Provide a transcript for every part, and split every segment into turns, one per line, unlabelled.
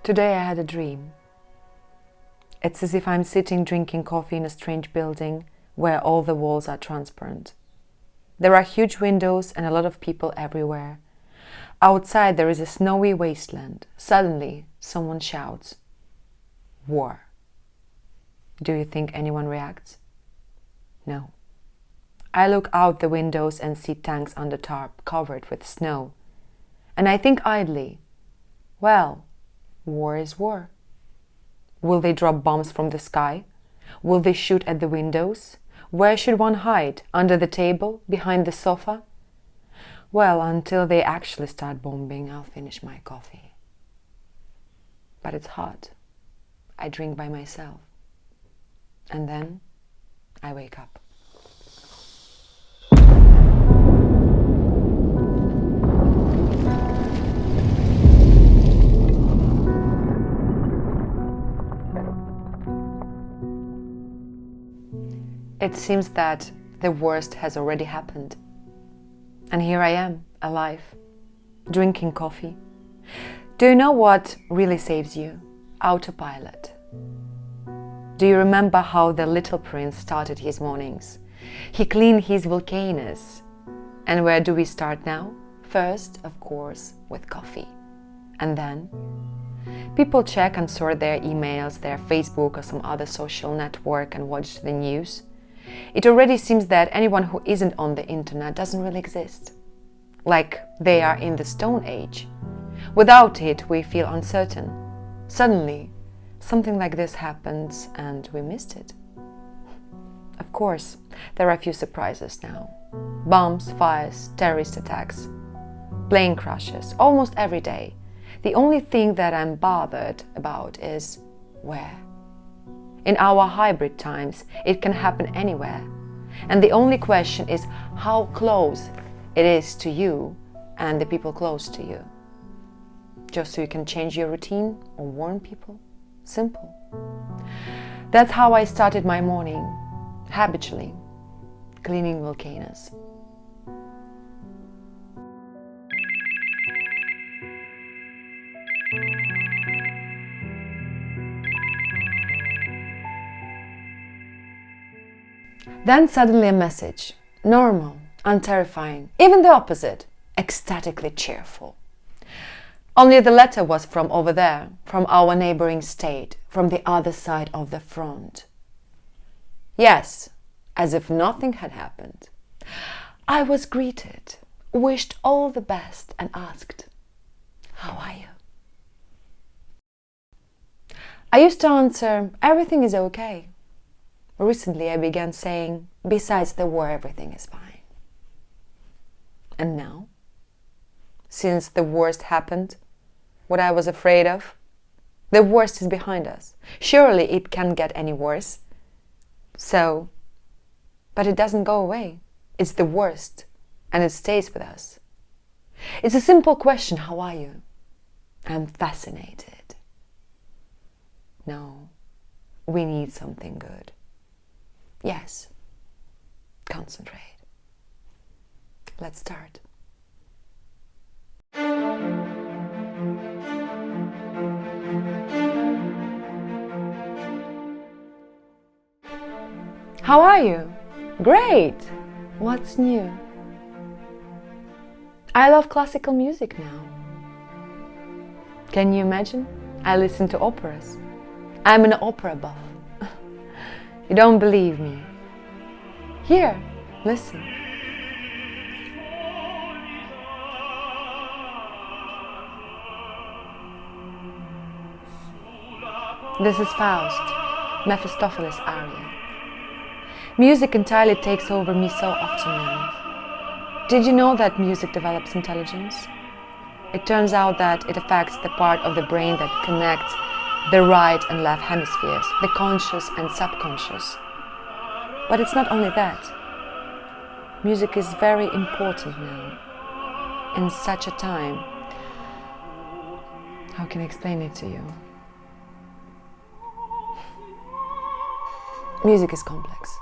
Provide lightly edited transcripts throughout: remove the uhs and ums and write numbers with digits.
Today I had a dream. It's as if I'm sitting drinking coffee in a strange building where all the walls are transparent. There are huge windows and a lot of people everywhere. Outside there is a snowy wasteland. Suddenly someone shouts, "War." Do you think anyone reacts? No. I look out the windows and see tanks under tarp covered with snow. And I think idly, well, war is war. Will they drop bombs from the sky? Will they shoot at the windows? Where should one hide? Under the table? Behind the sofa? Well, until they actually start bombing, I'll finish my coffee. But it's hot. I drink by myself. And then I wake up. It seems that the worst has already happened. And here I am, alive, drinking coffee. Do you know what really saves you? Autopilot. Do you remember how the little prince started his mornings? He cleaned his volcanoes. And where do we start now? First, of course, with coffee. And then people check and sort their emails, their Facebook or some other social network and watch the news. It already seems that anyone who isn't on the internet doesn't really exist. Like they are in the Stone Age. Without it, we feel uncertain. Suddenly, something like this happens and we missed it. Of course, there are a few surprises now. Bombs, fires, terrorist attacks, plane crashes, almost every day. The only thing that I'm bothered about is where. In our hybrid times, it can happen anywhere. And the only question is how close it is to you and the people close to you. Just so you can change your routine or warn people. Simple. That's how I started my morning, habitually, cleaning volcanoes. Then suddenly a message. Normal, unterrifying, even the opposite, ecstatically cheerful. Only the letter was from over there, from our neighboring state, from the other side of the front. Yes, as if nothing had happened. I was greeted, wished all the best and asked, "How are you?" I used to answer, "Everything is okay." Recently I began saying, "Besides the war, everything is fine." And now, since the worst happened, what I was afraid of, the worst is behind us. Surely it can't get any worse. So, but it doesn't go away. It's the worst, and it stays with us. It's a simple question, how are you? I'm fascinated. No, we need something good. Yes, concentrate. Let's start. How are you? Great! What's new? I love classical music now. Can you imagine? I listen to operas. I'm an opera buff. You don't believe me? Here, listen. This is Faust, Mephistopheles' aria. Music entirely takes over me so often now. Did you know that music develops intelligence? It turns out that it affects the part of the brain that connects the right and left hemispheres, the conscious and subconscious. But it's not only that. Music is very important now. In such a time. How can I explain it to you? Music is complex.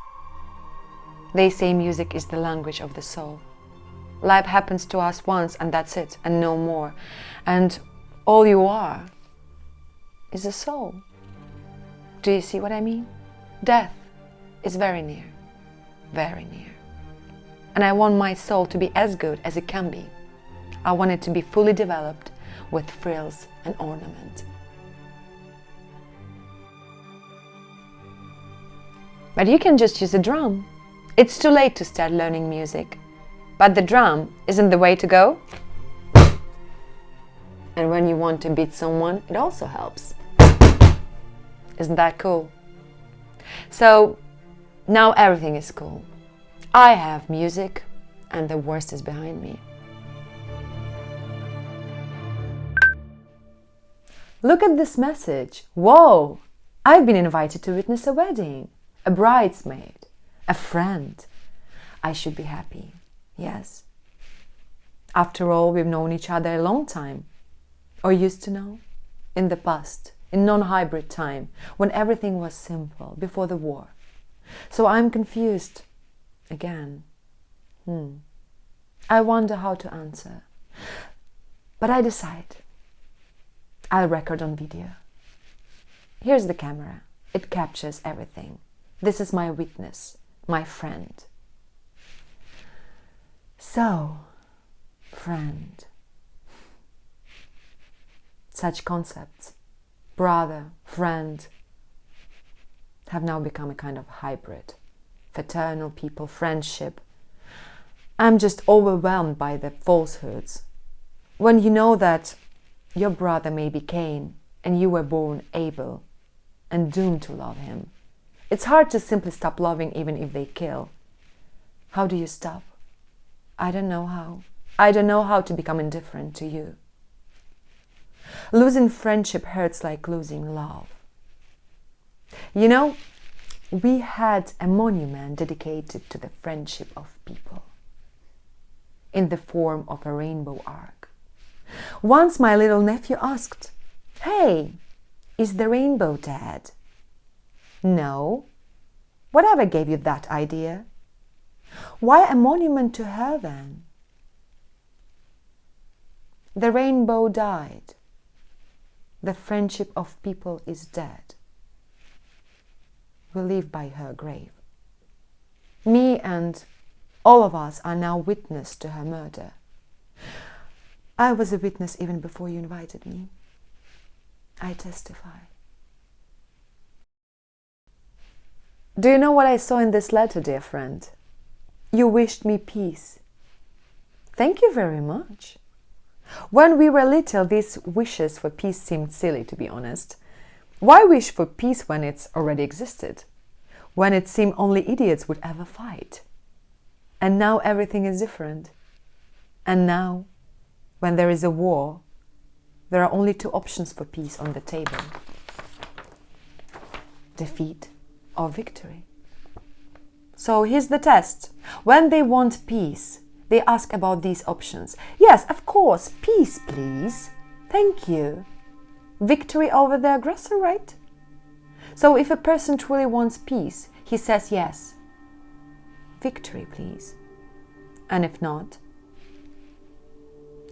They say music is the language of the soul. Life happens to us once and that's it, and no more. And all you are is a soul. Do you see what I mean? Death is very near, very near. And I want my soul to be as good as it can be. I want it to be fully developed with frills and ornament. But you can just use a drum. It's too late to start learning music. But the drum isn't the way to go. And when you want to beat someone, it also helps. Isn't that cool? So now everything is cool. I have music and the worst is behind me. Look at this message. Whoa! I've been invited to witness a wedding, a bridesmaid, a friend. I should be happy, yes. After all, we've known each other a long time, or used to know, in the past, in non-hybrid time, when everything was simple, before the war. So I'm confused again. I wonder how to answer. But I decide. I'll record on video. Here's the camera. It captures everything. This is my witness, my friend. So, friend. Such concepts, brother, friend, have now become a kind of hybrid. Fraternal people, friendship. I'm just overwhelmed by the falsehoods. When you know that your brother may be Cain and you were born Abel and doomed to love him, it's hard to simply stop loving even if they kill. How do you stop? I don't know how. I don't know how to become indifferent to you. Losing friendship hurts like losing love. You know, we had a monument dedicated to the friendship of people in the form of a rainbow arc. Once my little nephew asked, "Hey, is the rainbow dead?" "No." "Whatever gave you that idea?" "Why a monument to her then?" The rainbow died. The friendship of people is dead. We live by her grave. Me and all of us are now witness to her murder. I was a witness even before you invited me. I testify. Do you know what I saw in this letter, dear friend? You wished me peace. Thank you very much. When we were little, these wishes for peace seemed silly, to be honest. Why wish for peace when it's already existed? When it seemed only idiots would ever fight? And now everything is different. And now, when there is a war, there are only two options for peace on the table: defeat or victory. So here's the test. When they want peace, they ask about these options. Yes, of course, peace, please. Thank you. Victory over the aggressor, right? So if a person truly wants peace, he says yes. Victory, please. And if not,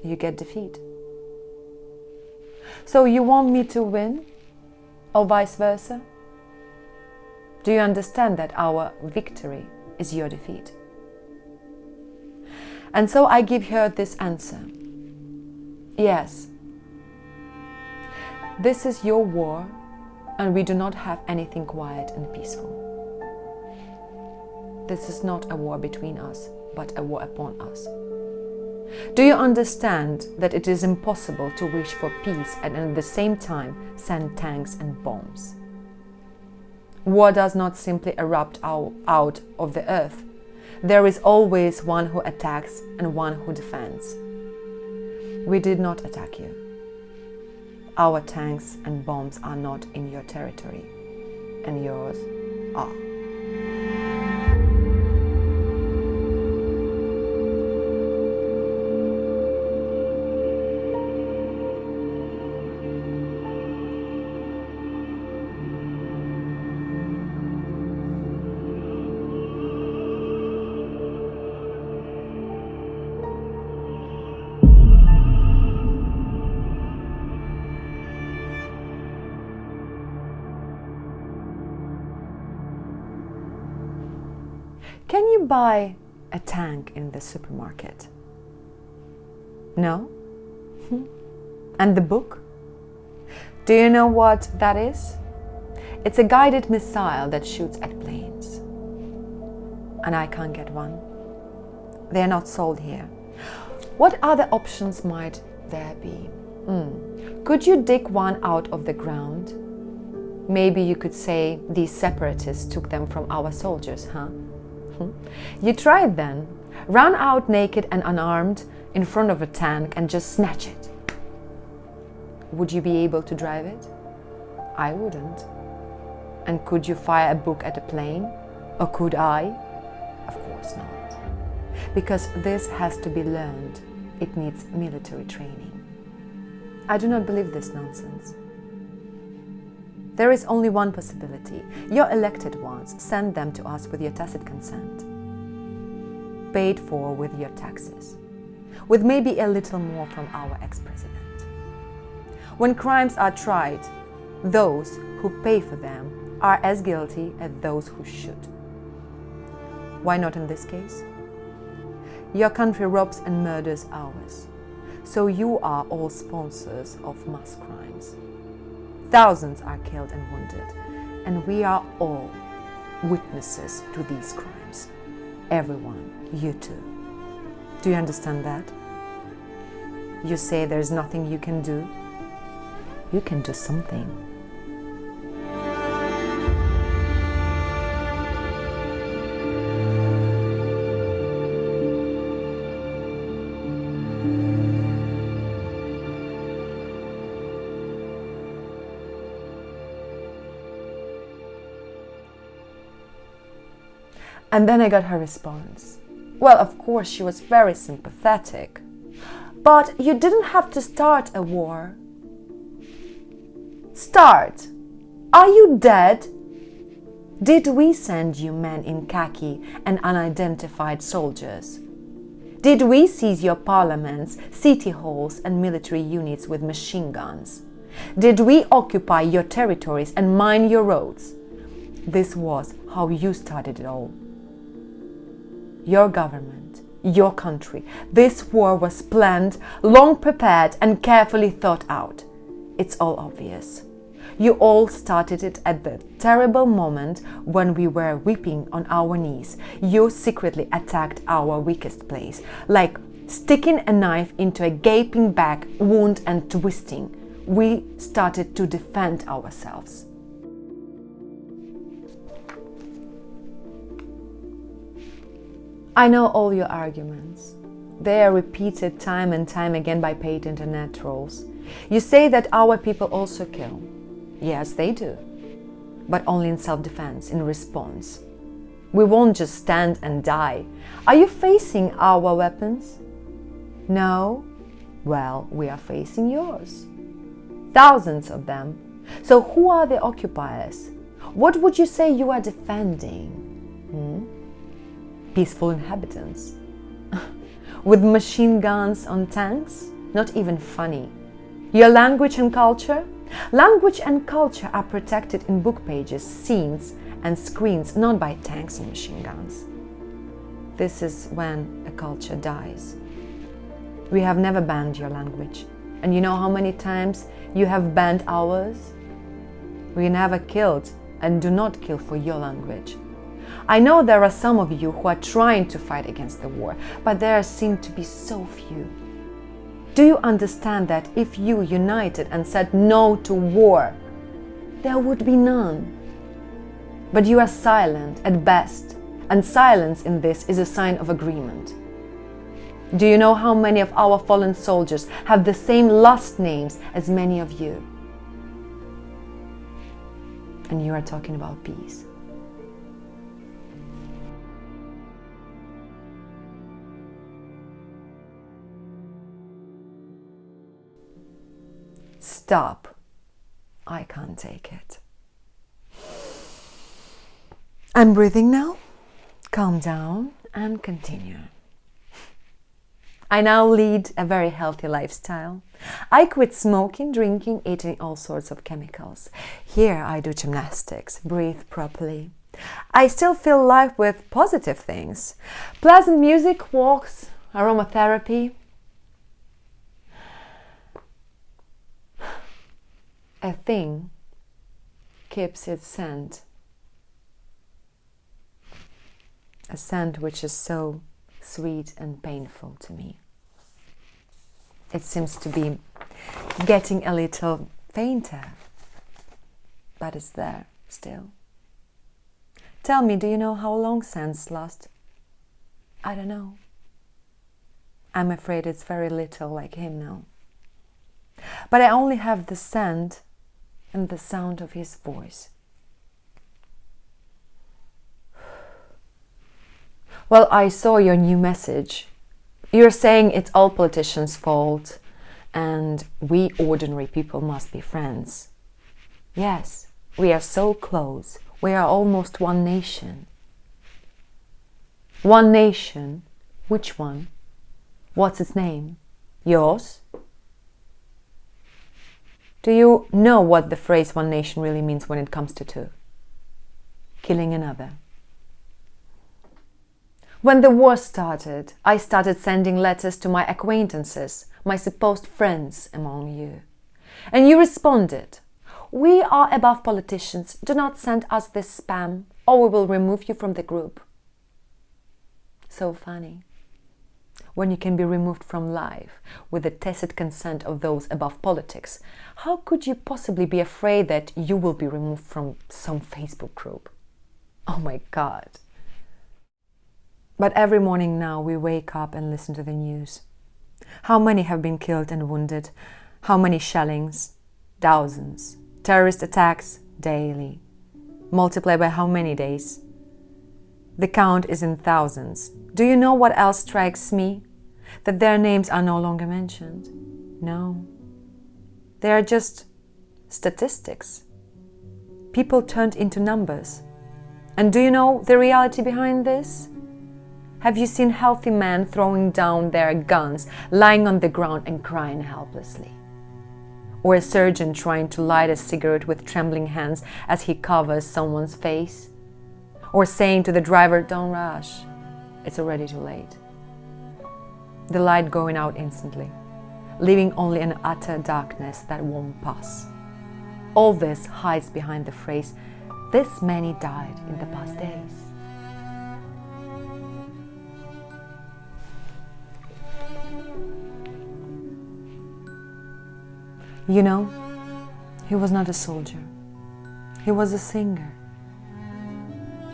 you get defeat. So you want me to win, or vice versa? Do you understand that our victory is your defeat? And so I give her this answer. Yes, this is your war, and we do not have anything quiet and peaceful. This is not a war between us, but a war upon us. Do you understand that it is impossible to wish for peace and at the same time send tanks and bombs? War does not simply erupt out of the earth. There is always one who attacks and one who defends. We did not attack you. Our tanks and bombs are not in your territory, and yours are. Can you buy a tank in the supermarket? No? And the book? Do you know what that is? It's a guided missile that shoots at planes. And I can't get one. They're not sold here. What other options might there be? Could you dig one out of the ground? Maybe you could say these separatists took them from our soldiers, huh? You try it then. Run out naked and unarmed in front of a tank and just snatch it. Would you be able to drive it? I wouldn't. And could you fire a book at a plane? Or could I? Of course not. Because this has to be learned. It needs military training. I do not believe this nonsense. There is only one possibility. Your elected ones send them to us with your tacit consent, paid for with your taxes, with maybe a little more from our ex-president. When crimes are tried, those who pay for them are as guilty as those who should. Why not in this case? Your country robs and murders ours, so you are all sponsors of mass crimes. Thousands are killed and wounded, and we are all witnesses to these crimes. Everyone, you too. Do you understand that? You say there's nothing you can do? You can do something. And then I got her response. Well, of course, she was very sympathetic. But you didn't have to start a war. Start? Are you dead? Did we send you men in khaki and unidentified soldiers? Did we seize your parliaments, city halls, and military units with machine guns? Did we occupy your territories and mine your roads? This was how you started it all. Your government, your country. This war was planned, long prepared, and carefully thought out. It's all obvious. You all started it at the terrible moment when we were weeping on our knees. You secretly attacked our weakest place, like sticking a knife into a gaping back wound and twisting. We started to defend ourselves. I know all your arguments. They are repeated time and time again by paid internet trolls. You say that our people also kill. Yes, they do. But only in self-defense, in response. We won't just stand and die. Are you facing our weapons? No? Well, we are facing yours. Thousands of them. So who are the occupiers? What would you say you are defending? Peaceful inhabitants. With machine guns on tanks? Not even funny. Your language and culture? Language and culture are protected in book pages, scenes, and screens, not by tanks and machine guns. This is when a culture dies. We have never banned your language. And you know how many times you have banned ours? We never killed and do not kill for your language. I know there are some of you who are trying to fight against the war, but there seem to be so few. Do you understand that if you united and said no to war, there would be none? But you are silent at best, and silence in this is a sign of agreement. Do you know how many of our fallen soldiers have the same last names as many of you? And you are talking about peace. Stop. I can't take it. I'm breathing now. Calm down and continue. I now lead a very healthy lifestyle. I quit smoking, drinking, eating all sorts of chemicals. Here I do gymnastics, breathe properly, I still fill life with positive things. Pleasant music, walks, aromatherapy. A thing keeps its scent. A scent which is so sweet and painful to me. It seems to be getting a little fainter, but it's there still. Tell me, do you know how long scents last? I don't know. I'm afraid it's very little, like him now. But I only have the scent and the sound of his voice. Well, I saw your new message. You're saying it's all politicians' fault and we ordinary people must be friends. Yes, we are so close. We are almost one nation. One nation? Which one? What's its name? Yours? Do you know what the phrase one nation really means when it comes to two? Killing another. When the war started, I started sending letters to my acquaintances, my supposed friends among you. And you responded, "We are above politicians, do not send us this spam or we will remove you from the group." So funny. When you can be removed from life with the tacit consent of those above politics, how could you possibly be afraid that you will be removed from some Facebook group? Oh my God. But every morning now we wake up and listen to the news. How many have been killed and wounded? How many shellings? Thousands. Terrorist attacks daily. Multiply by how many days? The count is in thousands. Do you know what else strikes me? That their names are no longer mentioned. No. They are just statistics. People turned into numbers. And do you know the reality behind this? Have you seen healthy men throwing down their guns, lying on the ground and crying helplessly? Or a surgeon trying to light a cigarette with trembling hands as he covers someone's face? Or saying to the driver, "Don't rush, it's already too late." The light going out instantly, leaving only an utter darkness that won't pass. All this hides behind the phrase, "This many died in the past days." You know, he was not a soldier. He was a singer.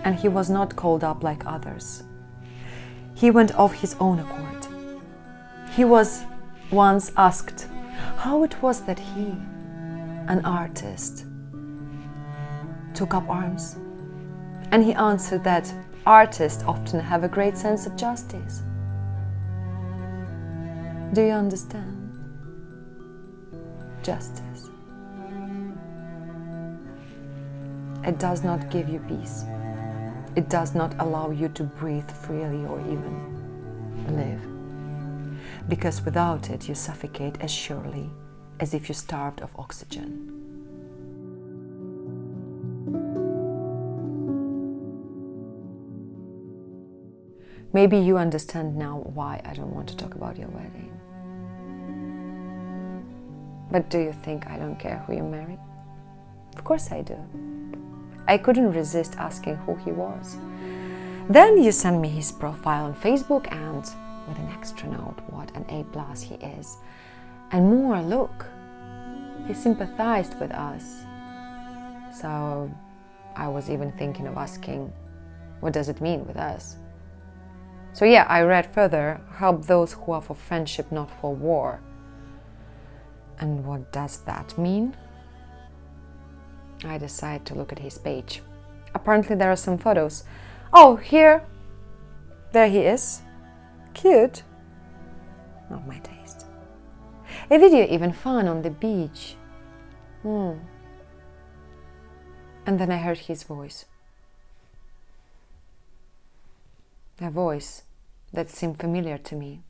And he was not called up like others. He went of his own accord. He was once asked how it was that he, an artist, took up arms. And he answered that artists often have a great sense of justice. Do you understand? Justice. It does not give you peace. It does not allow you to breathe freely or even live. Because without it, you suffocate as surely as if you starved of oxygen. Maybe you understand now why I don't want to talk about your wedding. But do you think I don't care who you marry? Of course I do. I couldn't resist asking who he was. Then you sent me his profile on Facebook and, with an extra note, what an A+ he is. And more, look, he sympathized with us. So I was even thinking of asking, what does it mean with us? So yeah, I read further, help those who are for friendship, not for war. And what does that mean? I decide to look at his page. Apparently there are some photos. Oh, here! There he is. Cute. Not my taste. A video even fun on the beach. And then I heard his voice. A voice that seemed familiar to me.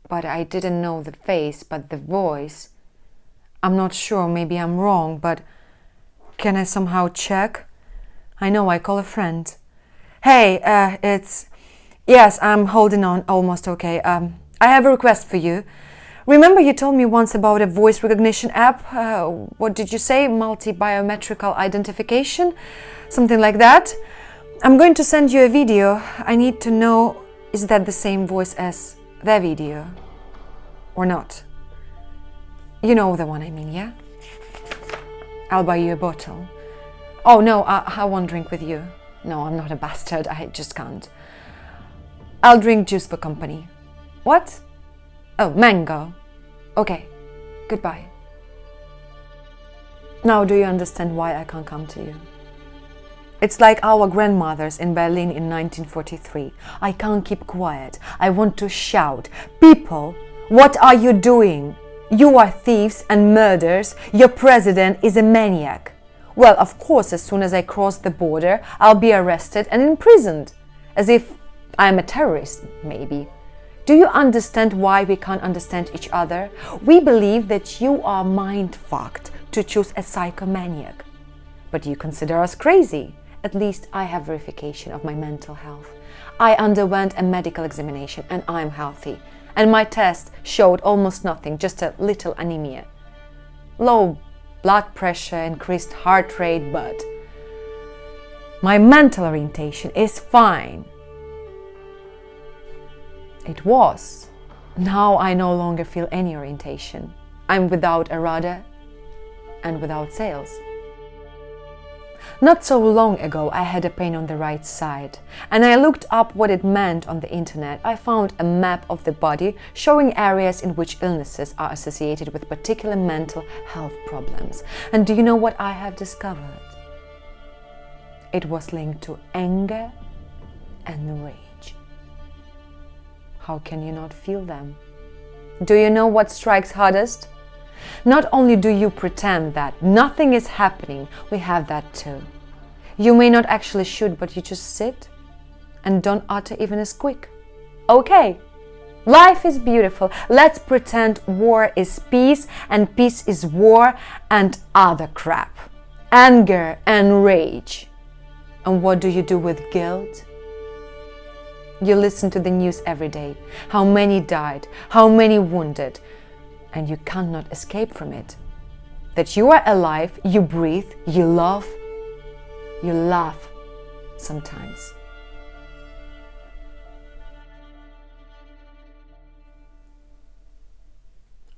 But I didn't know the face, but the voice. I'm not sure, maybe I'm wrong, but can I somehow check? I know, I call a friend. Hey, Yes, I'm holding on, almost okay. I have a request for you. Remember you told me once about a voice recognition app? What did you say? Multi-biometrical identification? Something like that? I'm going to send you a video. I need to know, is that the same voice as the video? Or not? You know the one I mean, yeah? I'll buy you a bottle. Oh no, I won't drink with you. No, I'm not a bastard, I just can't. I'll drink juice for company. What? Oh, mango. Okay, goodbye. Now do you understand why I can't come to you? It's like our grandmothers in Berlin in 1943. I can't keep quiet. I want to shout. People, what are you doing? You are thieves and murderers. Your president is a maniac. Well, of course, as soon as I cross the border, I'll be arrested and imprisoned. As if I'm a terrorist, maybe. Do you understand why we can't understand each other? We believe that you are mind-fucked to choose a psychomaniac. But you consider us crazy. At least I have verification of my mental health. I underwent a medical examination and I'm healthy. And my test showed almost nothing, just a little anemia. Low blood pressure, increased heart rate, but my mental orientation is fine. It was. Now I no longer feel any orientation. I'm without a rudder and without sails. Not so long ago I had a pain on the right side, and I looked up what it meant on the internet. I found a map of the body showing areas in which illnesses are associated with particular mental health problems. And do you know what I have discovered? It was linked to anger and rage. How can you not feel them? Do you know what strikes hardest? Not only do you pretend that nothing is happening, we have that too. You may not actually shoot, but you just sit and don't utter even a squeak. Okay, life is beautiful. Let's pretend war is peace and peace is war and other crap. Anger and rage. And what do you do with guilt? You listen to the news every day. How many died? How many wounded? And you cannot escape from it. That you are alive, you breathe, you love, you laugh sometimes.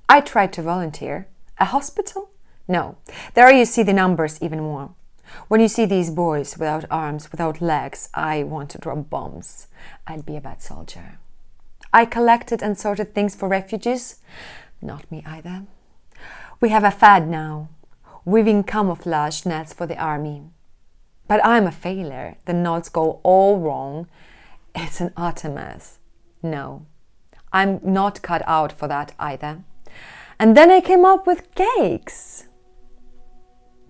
I tried to volunteer. A hospital? No. There you see the numbers even more. When you see these boys without arms, without legs, I want to drop bombs. I'd be a bad soldier. I collected and sorted things for refugees. Not me either. We have a fad now, weaving camouflage nets for the army. But I'm a failure. The knots go all wrong. It's an utter mess. No, I'm not cut out for that either. And then I came up with cakes.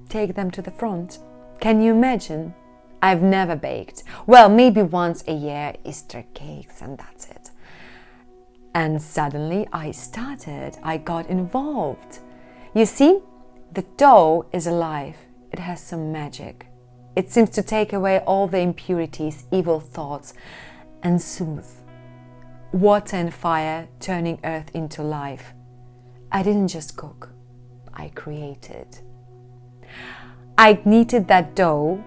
Take them to the front. Can you imagine? I've never baked. Well, maybe once a year, Easter cakes, and that's it. And suddenly I got involved. You see, the dough is alive. It has some magic. It seems to take away all the impurities, evil thoughts, and soothe. Water and fire turning earth into life. I didn't just cook, I created. I kneaded that dough,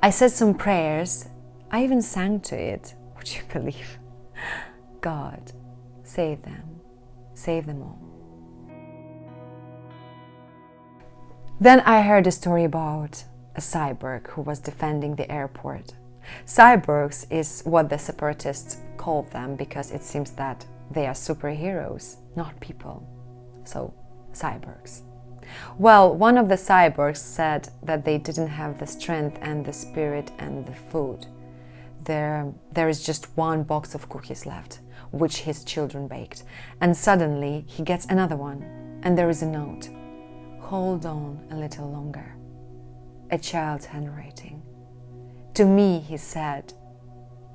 I said some prayers, I even sang to it. Would you believe? God, save them all. Then I heard a story about a cyborg who was defending the airport. Cyborgs is what the separatists call them because it seems that they are superheroes, not people. So, cyborgs. Well, one of the cyborgs said that they didn't have the strength and the spirit and the food. There is just one box of cookies left, which his children baked. And suddenly he gets another one, and there is a note. Hold on a little longer. A child's handwriting. To me, he said,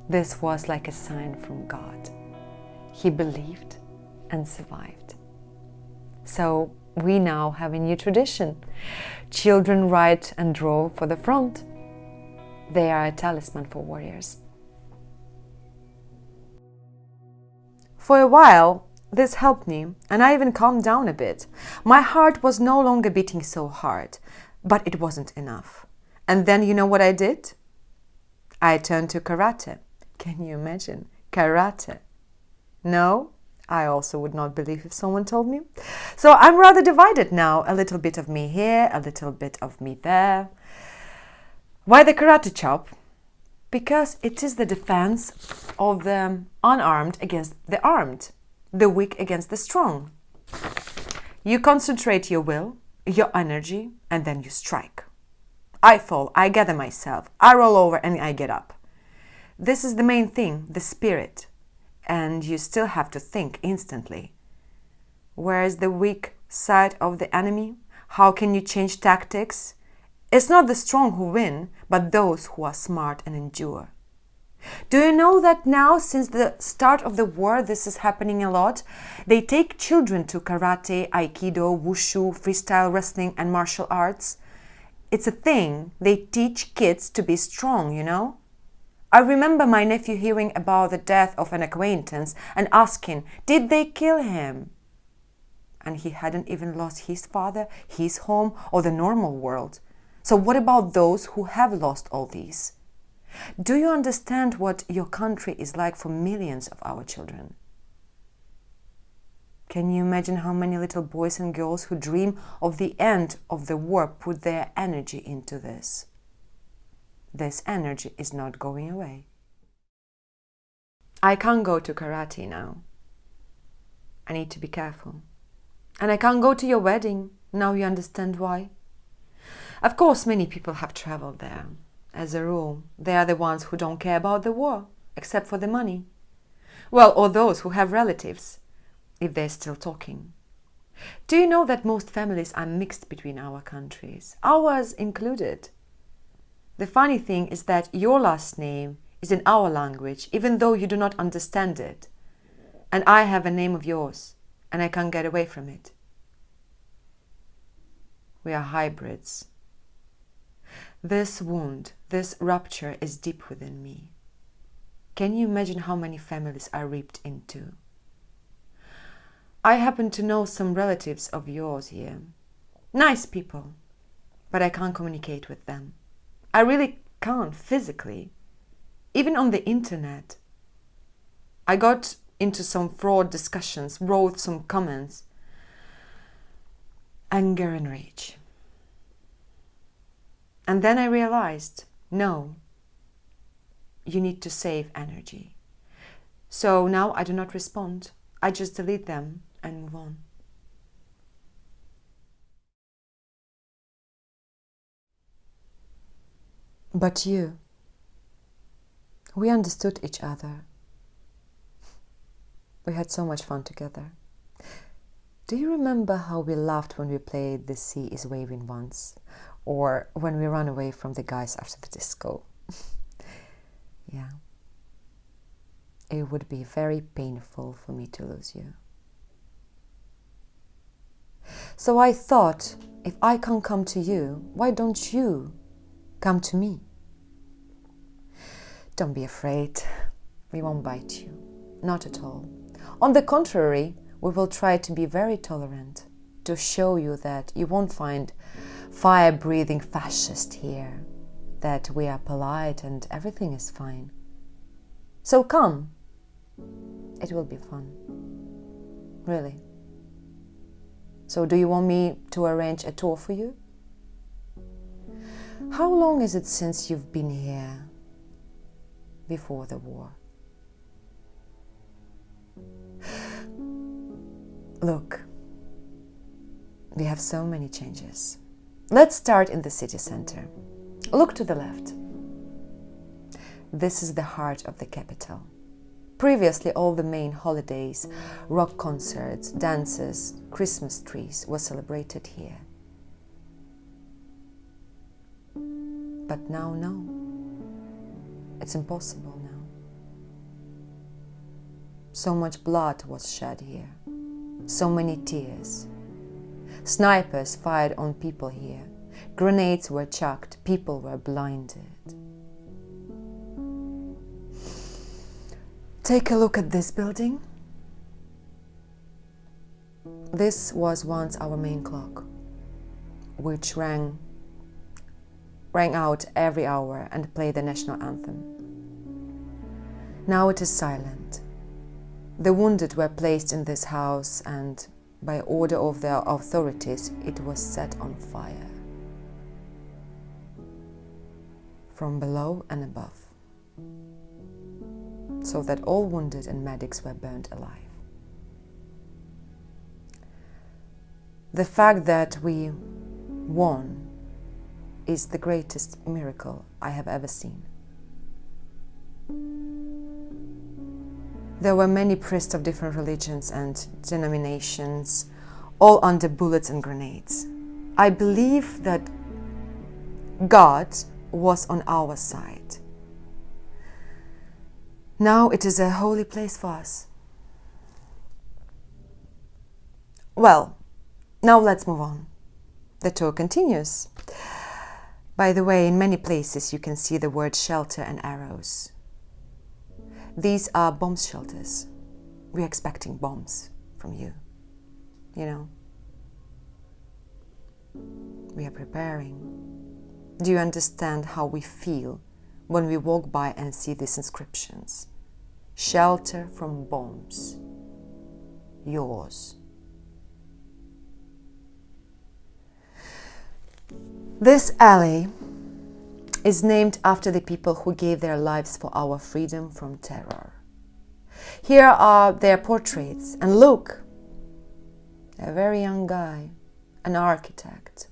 this was like a sign from God. He believed and survived. So we now have a new tradition. Children write and draw for the front. They are a talisman for warriors. For a while, this helped me, and I even calmed down a bit. My heart was no longer beating so hard, but it wasn't enough. And then you know what I did? I turned to karate. Can you imagine? Karate. No, I also would not believe if someone told me. So I'm rather divided now. A little bit of me here, a little bit of me there. Why the karate chop? Because it is the defense of the unarmed against the armed, the weak against the strong. You concentrate your will, your energy, and then you strike. I fall, I gather myself, I roll over and I get up. This is the main thing, the spirit. And you still have to think instantly. Where is the weak side of the enemy? How can you change tactics? It's not the strong who win, but those who are smart and endure. Do you know that now, since the start of the war, this is happening a lot? They take children to karate, aikido, wushu, freestyle wrestling and martial arts. It's a thing. They teach kids to be strong, you know? I remember my nephew hearing about the death of an acquaintance and asking, did they kill him? And he hadn't even lost his father, his home, or the normal world. So what about those who have lost all these? Do you understand what your country is like for millions of our children? Can you imagine how many little boys and girls who dream of the end of the war put their energy into this? This energy is not going away. I can't go to karate now. I need to be careful. And I can't go to your wedding. Now you understand why. Of course, many people have traveled there. As a rule, they are the ones who don't care about the war, except for the money. Well, or those who have relatives, if they're still talking. Do you know that most families are mixed between our countries, ours included? The funny thing is that your last name is in our language, even though you do not understand it. And I have a name of yours, and I can't get away from it. We are hybrids. This wound, this rupture is deep within me. Can you imagine how many families I ripped into? I happen to know some relatives of yours here. Nice people, but I can't communicate with them. I really can't physically, even on the internet. I got into some fraud discussions, wrote some comments. Anger and rage. And then I realized, no, you need to save energy. So now I do not respond. I just delete them and move on. But you, we understood each other. We had so much fun together. Do you remember how we laughed when we played The Sea is Waving once? Or when we ran away from the guys after the disco? Yeah. It would be very painful for me to lose you. So I thought, if I can't come to you, why don't you come to me? Don't be afraid. We won't bite you. Not at all. On the contrary, we will try to be very tolerant, to show you that you won't find fire-breathing fascist here, that we are polite and everything is fine. So come. It will be fun. Really. So do you want me to arrange a tour for you? How long is it since you've been here before the war? Look, we have so many changes. Let's start in the city center. Look to the left. This is the heart of the capital. Previously, all the main holidays, rock concerts, dances, Christmas trees were celebrated here. But now, no. It's impossible now. So much blood was shed here. So many tears. Snipers fired on people here. Grenades were chucked. People were blinded. Take a look at this building. This was once our main clock, which rang out every hour and played the national anthem. Now it is silent. The wounded were placed in this house, and by order of the authorities, it was set on fire from below and above, so that all wounded and medics were burned alive. The fact that we won is the greatest miracle I have ever seen. There were many priests of different religions and denominations, all under bullets and grenades. I believe that God was on our side. Now it is a holy place for us. Well, now let's move on. The tour continues. By the way, in many places you can see the word shelter and arrows. These are bomb shelters. We're expecting bombs from you, you know. We are preparing. Do you understand how we feel when we walk by and see these inscriptions? Shelter from bombs. Yours. This alley is named after the people who gave their lives for our freedom from terror. Here are their portraits, and look, a very young guy, an architect.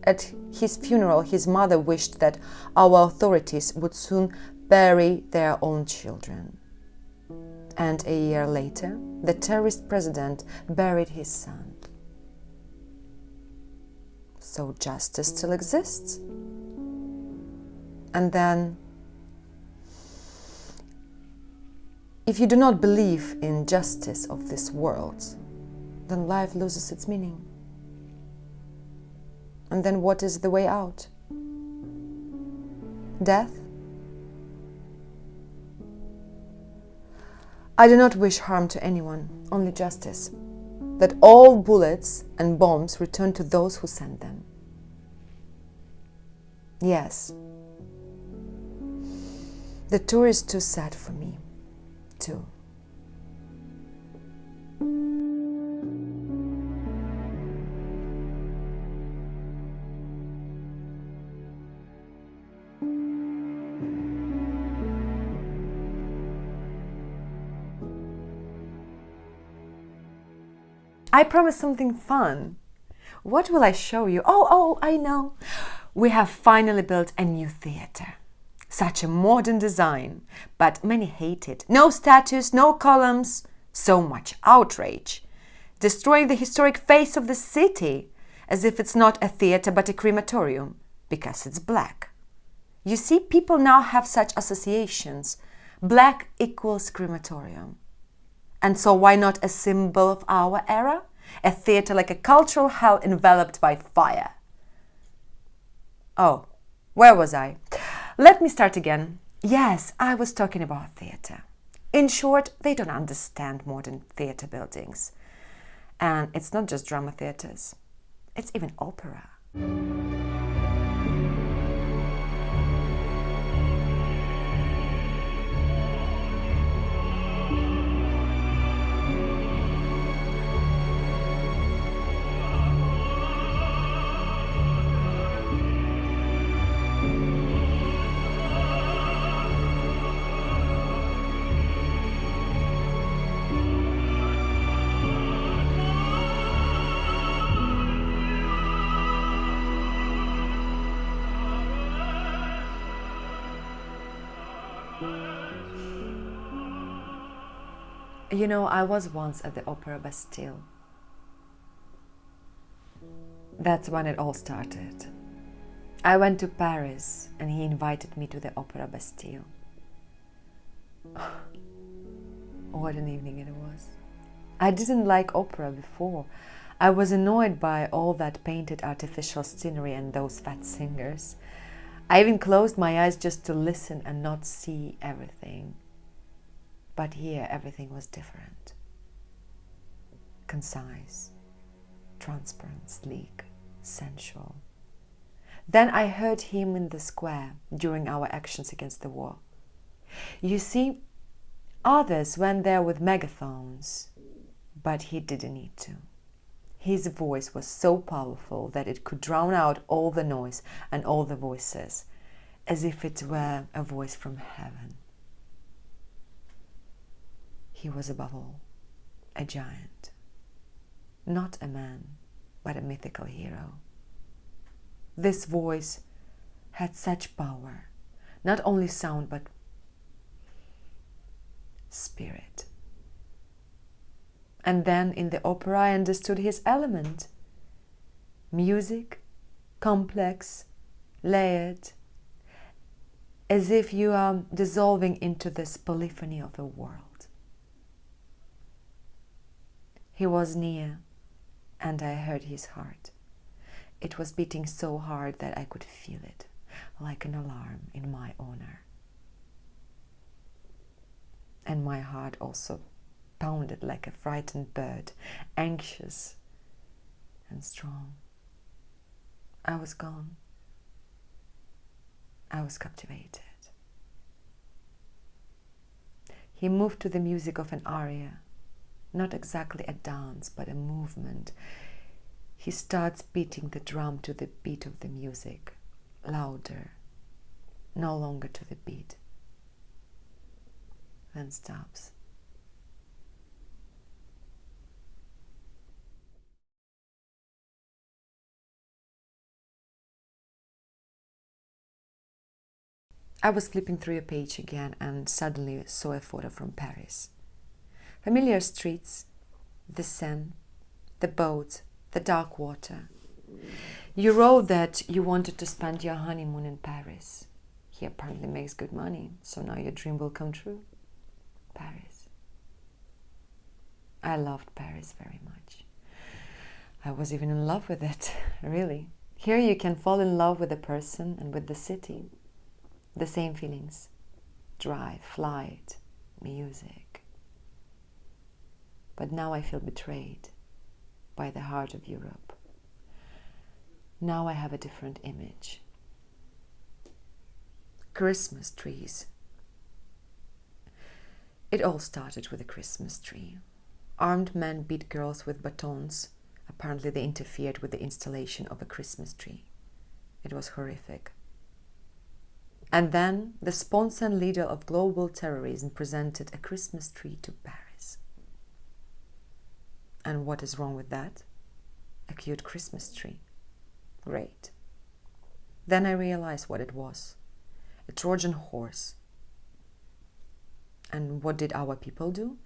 At his funeral, his mother wished that our authorities would soon bury their own children. And a year later, the terrorist president buried his son. So justice still exists. And then, if you do not believe in justice of this world, then life loses its meaning. And then what is the way out? Death? I do not wish harm to anyone, only justice. That all bullets and bombs return to those who sent them. Yes, the tour is too sad for me, too. I promised something fun. What will I show you? Oh, I know. We have finally built a new theatre. Such a modern design, but many hate it. No statues, no columns, so much outrage. Destroying the historic face of the city, as if it's not a theatre but a crematorium, because it's black. You see, people now have such associations. Black equals crematorium. And so why not a symbol of our era? A theatre like a cultural hell enveloped by fire. Oh, where was I? Let me start again. Yes, I was talking about theatre. In short, they don't understand modern theatre buildings. And it's not just drama theatres. It's even opera. You know, I was once at the Opera Bastille. That's when it all started. I went to Paris and he invited me to the Opera Bastille. What an evening it was. I didn't like opera before. I was annoyed by all that painted artificial scenery and those fat singers. I even closed my eyes just to listen and not see everything. But here everything was different. Concise, transparent, sleek, sensual. Then I heard him in the square during our actions against the war. You see, others went there with megaphones, but he didn't need to. His voice was so powerful that it could drown out all the noise and all the voices, as if it were a voice from heaven. He was above all a giant, not a man, but a mythical hero. This voice had such power, not only sound, but spirit. And then in the opera I understood his element. Music, complex, layered, as if you are dissolving into this polyphony of a world. He was near, and I heard his heart. It was beating so hard that I could feel it, like an alarm in my honor. And my heart also pounded like a frightened bird, anxious and strong. I was gone. I was captivated. He moved to the music of an aria, not exactly a dance, but a movement. He starts beating the drum to the beat of the music, louder, no longer to the beat, then stops. I was flipping through a page again and suddenly saw a photo from Paris. Familiar streets, the Seine, the boat, the dark water. You wrote that you wanted to spend your honeymoon in Paris. He apparently makes good money, so now your dream will come true. Paris. I loved Paris very much. I was even in love with it, really. Here you can fall in love with a person and with the city. The same feelings. Drive, flight, music. But now I feel betrayed by the heart of Europe. Now I have a different image. Christmas trees. It all started with a Christmas tree. Armed men beat girls with batons. Apparently they interfered with the installation of a Christmas tree. It was horrific. And then the sponsor and leader of global terrorism presented a Christmas tree to Paris. And what is wrong with that? A cute Christmas tree. Great. Then I realized what it was. A Trojan horse. And what did our people do?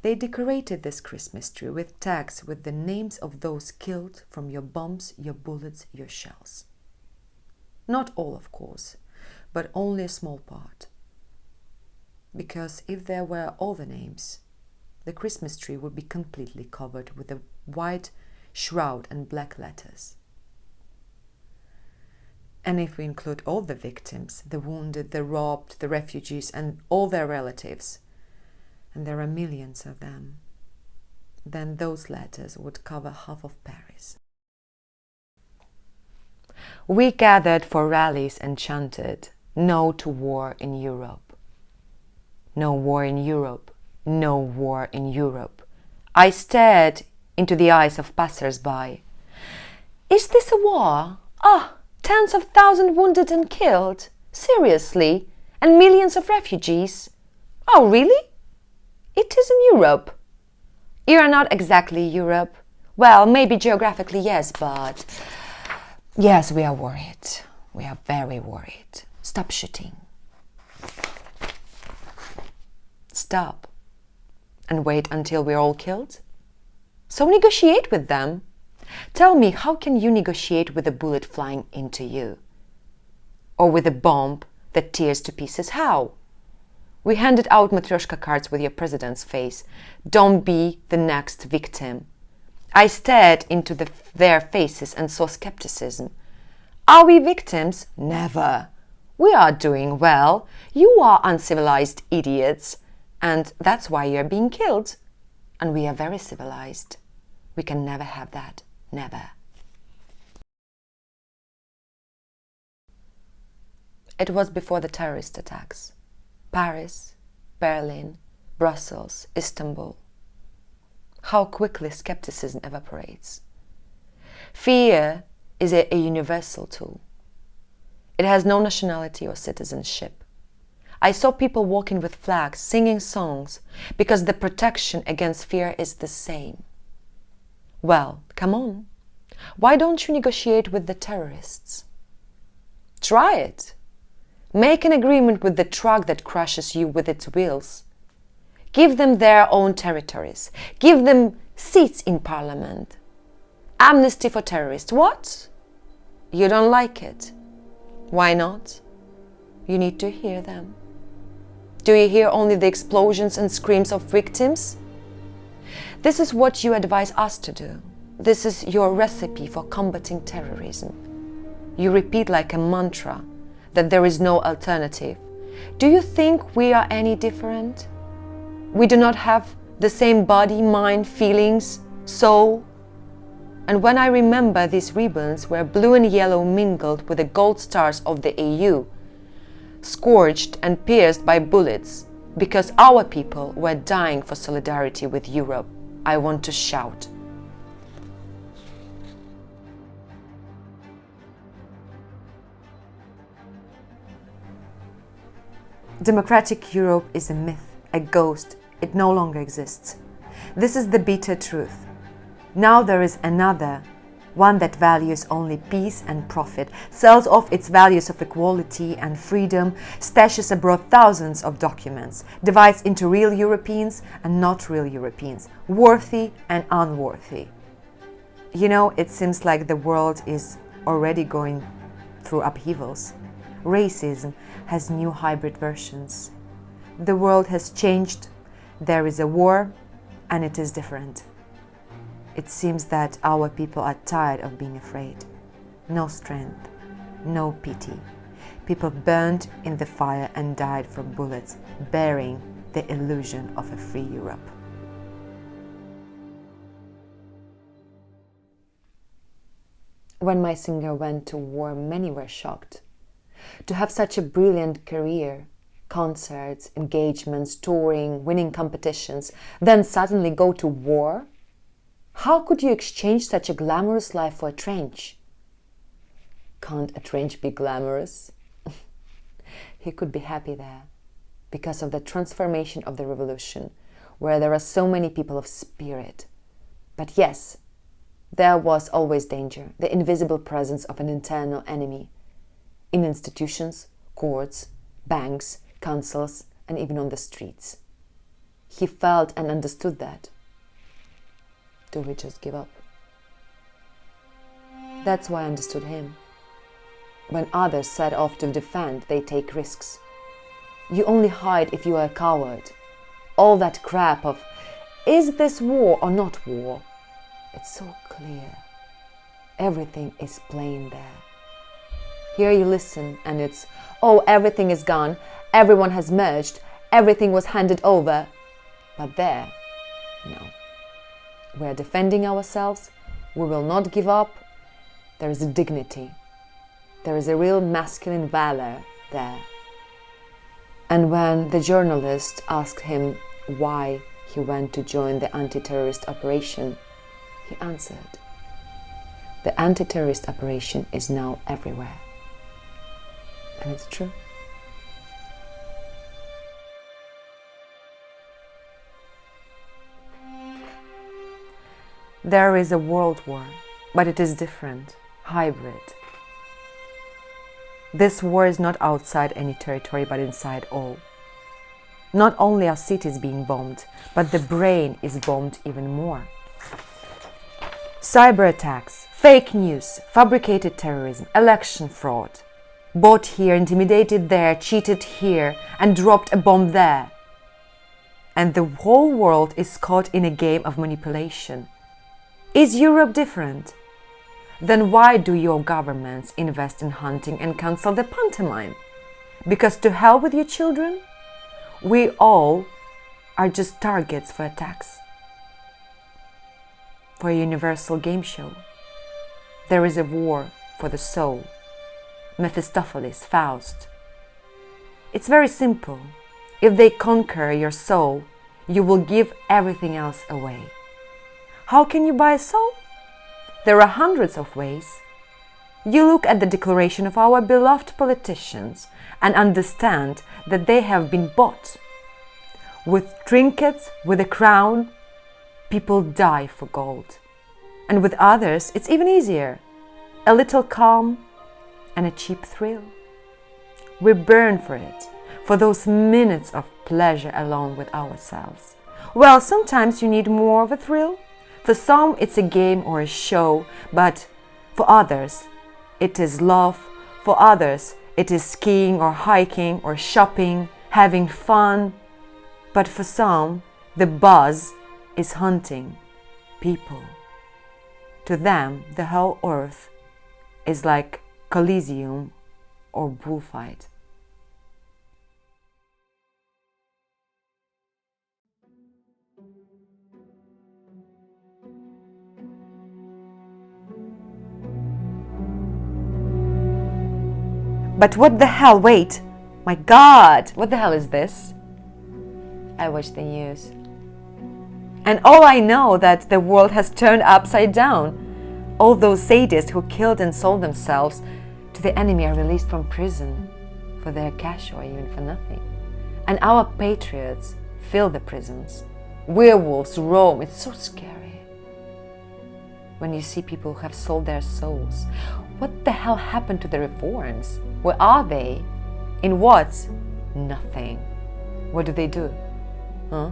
They decorated this Christmas tree with tags with the names of those killed from your bombs, your bullets, your shells. Not all, of course, but only a small part. Because if there were all the names, the Christmas tree would be completely covered with a white shroud and black letters. And if we include all the victims, the wounded, the robbed, the refugees, and all their relatives, and there are millions of them, then those letters would cover half of Paris. We gathered for rallies and chanted, "No to war in Europe. No war in Europe. No war in Europe." I stared into the eyes of passers-by. Is this a war? Tens of thousands wounded and killed? Seriously? And millions of refugees? Oh, really? It is in Europe. You are not exactly Europe. Well, maybe geographically, yes, but... Yes, we are worried. We are very worried. Stop shooting. Stop. And wait until we're all killed? So negotiate with them. Tell me, how can you negotiate with a bullet flying into you? Or with a bomb that tears to pieces? How? We handed out Matryoshka cards with your president's face. Don't be the next victim. I stared into their faces and saw skepticism. Are we victims? Never. We are doing well. You are uncivilized idiots. And that's why you're being killed. And we are very civilized. We can never have that. Never. It was before the terrorist attacks. Paris, Berlin, Brussels, Istanbul. How quickly skepticism evaporates. Fear is a universal tool. It has no nationality or citizenship. I saw people walking with flags, singing songs, because the protection against fear is the same. Well, come on. Why don't you negotiate with the terrorists? Try it. Make an agreement with the truck that crushes you with its wheels. Give them their own territories. Give them seats in parliament. Amnesty for terrorists. What? You don't like it? Why not? You need to hear them. Do you hear only the explosions and screams of victims? This is what you advise us to do. This is your recipe for combating terrorism. You repeat like a mantra that there is no alternative. Do you think we are any different? We do not have the same body, mind, feelings, soul. And when I remember these ribbons were blue and yellow mingled with the gold stars of the EU, scorched and pierced by bullets, because our people were dying for solidarity with Europe, I want to shout. Democratic Europe is a myth, a ghost. It no longer exists. This is the bitter truth. Now there is another, one that values only peace and profit, sells off its values of equality and freedom, stashes abroad thousands of documents, divides into real Europeans and not real Europeans, worthy and unworthy. You know, it seems like the world is already going through upheavals. Racism has new hybrid versions. The world has changed. There is a war, and it is different. It seems that our people are tired of being afraid. No strength, no pity. People burned in the fire and died from bullets, bearing the illusion of a free Europe. When my singer went to war, many were shocked. To have such a brilliant career, concerts, engagements, touring, winning competitions, then suddenly go to war? How could you exchange such a glamorous life for a trench? Can't a trench be glamorous? He could be happy there, because of the transformation of the revolution, where there are so many people of spirit. But yes, there was always danger, the invisible presence of an internal enemy, in institutions, courts, banks, councils, and even on the streets. He felt and understood that. Do we just give up? That's why I understood him. When others set off to defend, they take risks. You only hide if you are a coward. All that crap of, is this war or not war? It's so clear. Everything is plain there. Here you listen and it's, oh, everything is gone, everyone has merged, everything was handed over. But there, no. We are defending ourselves, we will not give up. There is a dignity. There is a real masculine valor there. And when the journalist asked him why he went to join the anti-terrorist operation, he answered, the anti-terrorist operation is now everywhere. And it's true. There is a world war, but it is different, hybrid. This war is not outside any territory, but inside all. Not only are cities being bombed, but the brain is bombed even more. Cyber attacks, fake news, fabricated terrorism, election fraud. Bought here, intimidated there, cheated here, and dropped a bomb there. And the whole world is caught in a game of manipulation. Is Europe different? Then why do your governments invest in hunting and cancel the pantomime? Because to hell with your children? We all are just targets for attacks. For a universal game show, there is a war for the soul. Mephistopheles, Faust. It's very simple. If they conquer your soul, you will give everything else away. How can you buy a soul? There are hundreds of ways. You look at the declaration of our beloved politicians and understand that they have been bought. With trinkets, with a crown, people die for gold. And with others, it's even easier. A little calm and a cheap thrill. We burn for it, for those minutes of pleasure alone with ourselves. Well, sometimes you need more of a thrill. For some, it's a game or a show, but for others, it is love. For others, it is skiing or hiking or shopping, having fun. But for some, the buzz is hunting people. To them, the whole earth is like Coliseum or bullfight. But what the hell, wait, my God, what the hell is this? I watch the news. And all I know that the world has turned upside down. All those sadists who killed and sold themselves to the enemy are released from prison for their cash or even for nothing. And our patriots fill the prisons. Werewolves roam, it's so scary. When you see people who have sold their souls, what the hell happened to the reforms? Where are they? In what? Nothing. What do? Huh?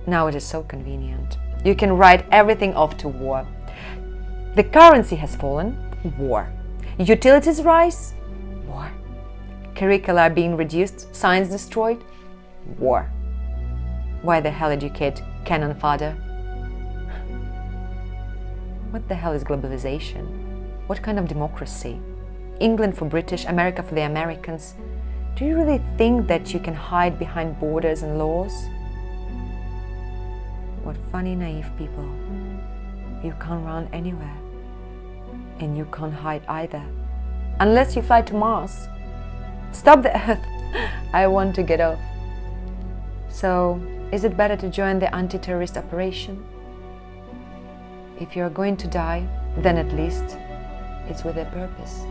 Now it is so convenient. You can write everything off to war. The currency has fallen. War. Utilities rise. War. Curricula are being reduced. Science destroyed. War. Why the hell educate cannon fodder? What the hell is globalization? What kind of democracy? England for British, America for the Americans. Do you really think that you can hide behind borders and laws? What funny, naive people. You can't run anywhere. And you can't hide either. Unless you fly to Mars. Stop the Earth. I want to get off. So, is it better to join the anti-terrorist operation? If you're going to die, then at least it's with a purpose.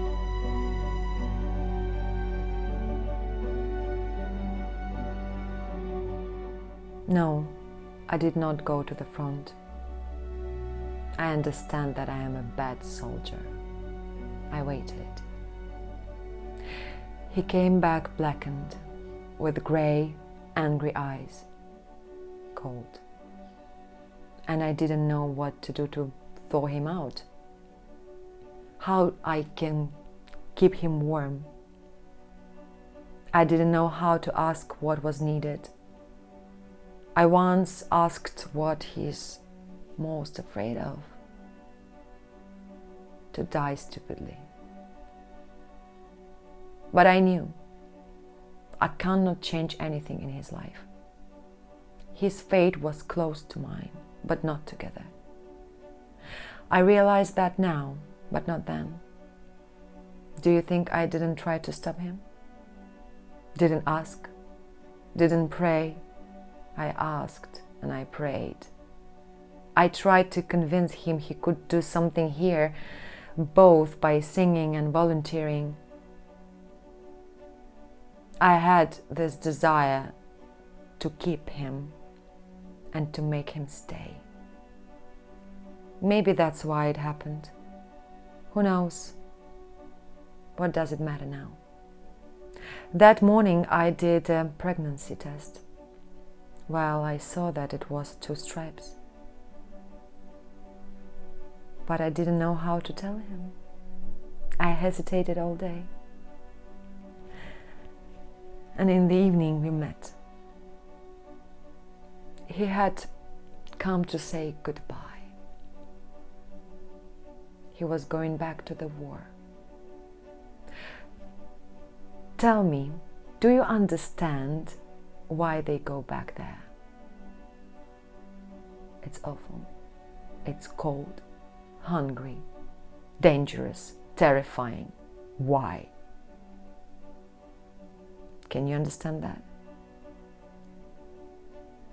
No, I did not go to the front. I understand that I am a bad soldier. I waited. He came back blackened, with grey, angry eyes, cold. And I didn't know what to do to thaw him out. How I can keep him warm. I didn't know how to ask what was needed. I once asked what he's most afraid of. To die stupidly. But I knew I cannot change anything in his life. His fate was close to mine, but not together. I realize that now, but not then. Do you think I didn't try to stop him? Didn't ask? Didn't pray? I asked and I prayed. I tried to convince him he could do something here, both by singing and volunteering. I had this desire to keep him and to make him stay. Maybe that's why it happened. Who knows? What does it matter now? That morning I did a pregnancy test. Well, I saw that it was 2 stripes. But I didn't know how to tell him. I hesitated all day. And in the evening we met. He had come to say goodbye. He was going back to the war. Tell me, do you understand why they go back there. It's awful. It's cold, hungry, dangerous, terrifying. Why? Can you understand that?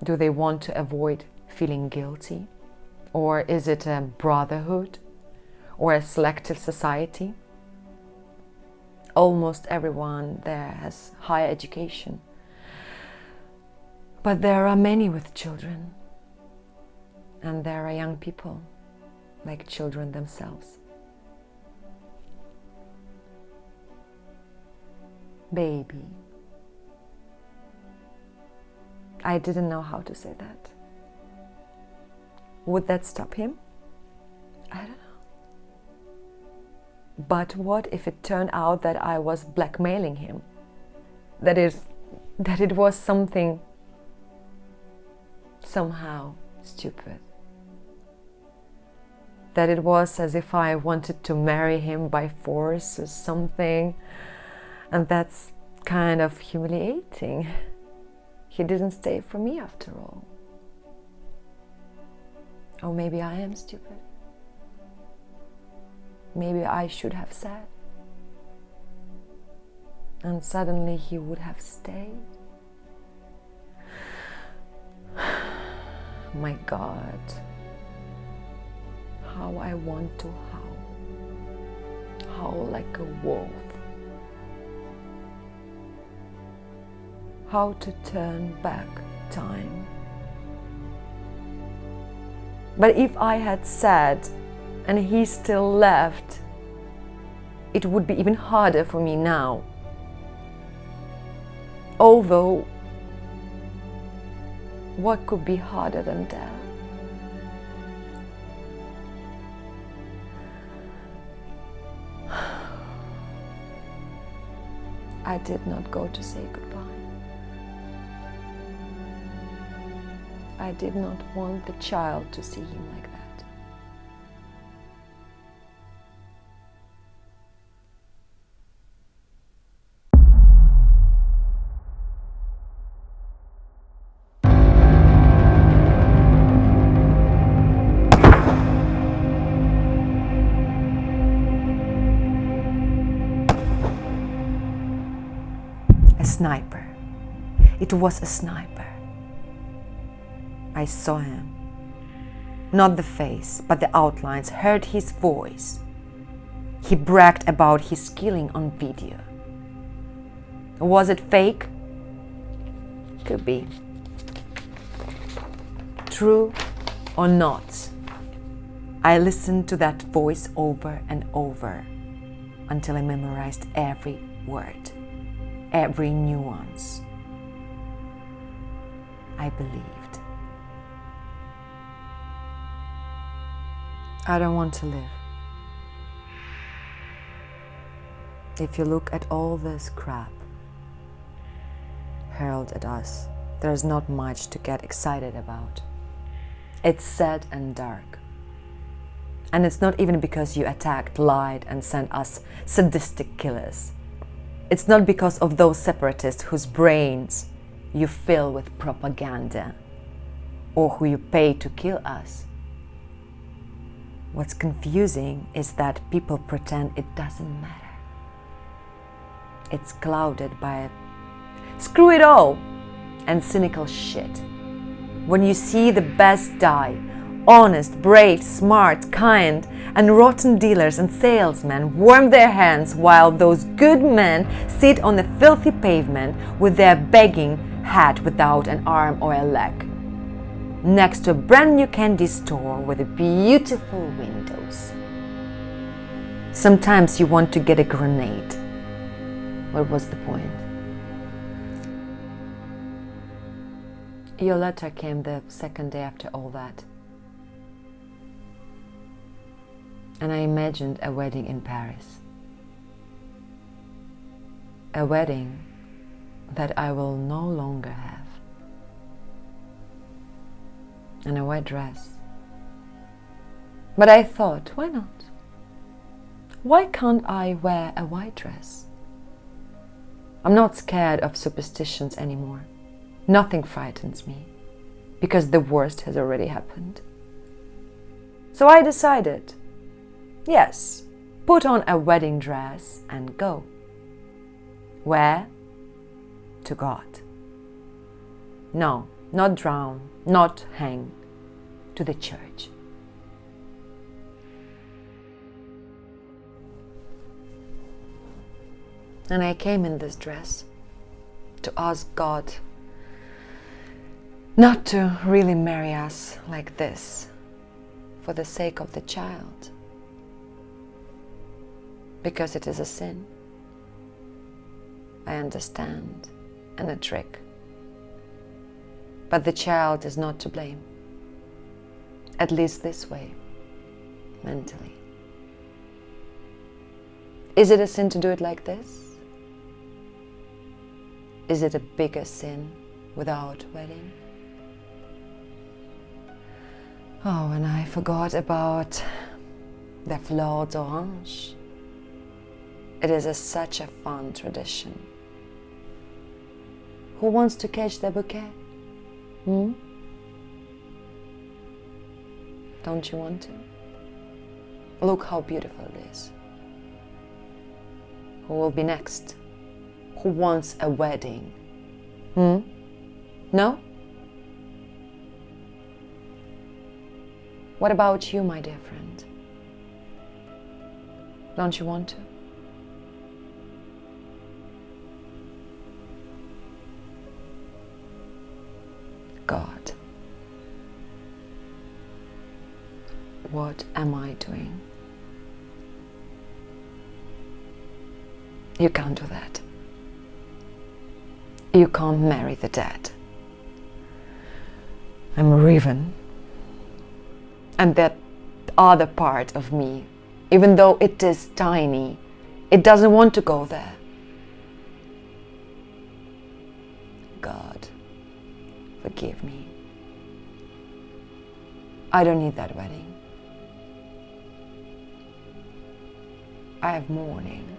Do they want to avoid feeling guilty? Or is it a brotherhood or a selective society? Almost everyone there has higher education. But there are many with children. And there are young people, like children themselves. Baby. I didn't know how to say that. Would that stop him? I don't know. But what if it turned out that I was blackmailing him? That it was something somehow stupid. That it was as if I wanted to marry him by force or something. And that's kind of humiliating. He didn't stay for me after all. Or maybe I am stupid. Maybe I should have said. And suddenly he would have stayed. My God. How I want to howl. Howl like a wolf. How to turn back time. But if I had said, and he still left, it would be even harder for me now. Although, what could be harder than death? I did not go to say goodbye. I did not want the child to see him like that. A sniper. It was a sniper. I saw him. Not the face, but the outlines, heard his voice. He bragged about his killing on video. Was it fake? Could be. True or not? I listened to that voice over and over until I memorized every word, every nuance. I believed. I don't want to live. If you look at all this crap hurled at us, there's not much to get excited about. It's sad and dark. And it's not even because you attacked, lied, and sent us sadistic killers. It's not because of those separatists whose brains you fill with propaganda or who you pay to kill us. What's confusing is that people pretend it doesn't matter. It's clouded by screw it all and cynical shit. When you see the best die, honest, brave, smart, kind, and rotten dealers and salesmen warm their hands while those good men sit on the filthy pavement with their begging hat without an arm or a leg, next to a brand new candy store with beautiful windows. Sometimes you want to get a grenade. What was the point? Your letter came the second day after all that. And I imagined a wedding in Paris. A wedding that I will no longer have. And a white dress. But I thought, why not? Why can't I wear a white dress? I'm not scared of superstitions anymore. Nothing frightens me, because the worst has already happened. So I decided, yes, put on a wedding dress and go. Where? To God. No, not drown, not hang, to the church. And I came in this dress to ask God not to really marry us like this for the sake of the child, because it is a sin. I understand, and a trick. But the child is not to blame, at least this way, mentally. Is it a sin to do it like this? Is it a bigger sin without wedding? Oh, and I forgot about the fleur d'orange. It is such a fun tradition. Who wants to catch the bouquet? Don't you want to? Look how beautiful it is. Who will be next? Who wants a wedding? No? What about you, my dear friend? Don't you want to? God, what am I doing? You can't do that. You can't marry the dead. I'm riven. And that other part of me, even though it is tiny, it doesn't want to go there. God, forgive me. I don't need that wedding. I have mourning.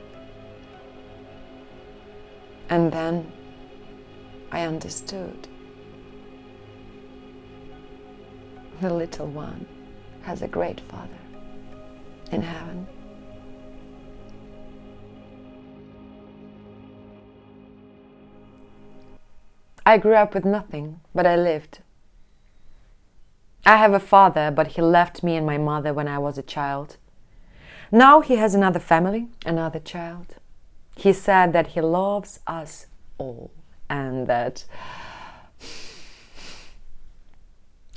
And then I understood. The little one has a great Father in heaven. I grew up with nothing, but I lived. I have a father, but he left me and my mother when I was a child. Now he has another family, another child. He said that he loves us all and that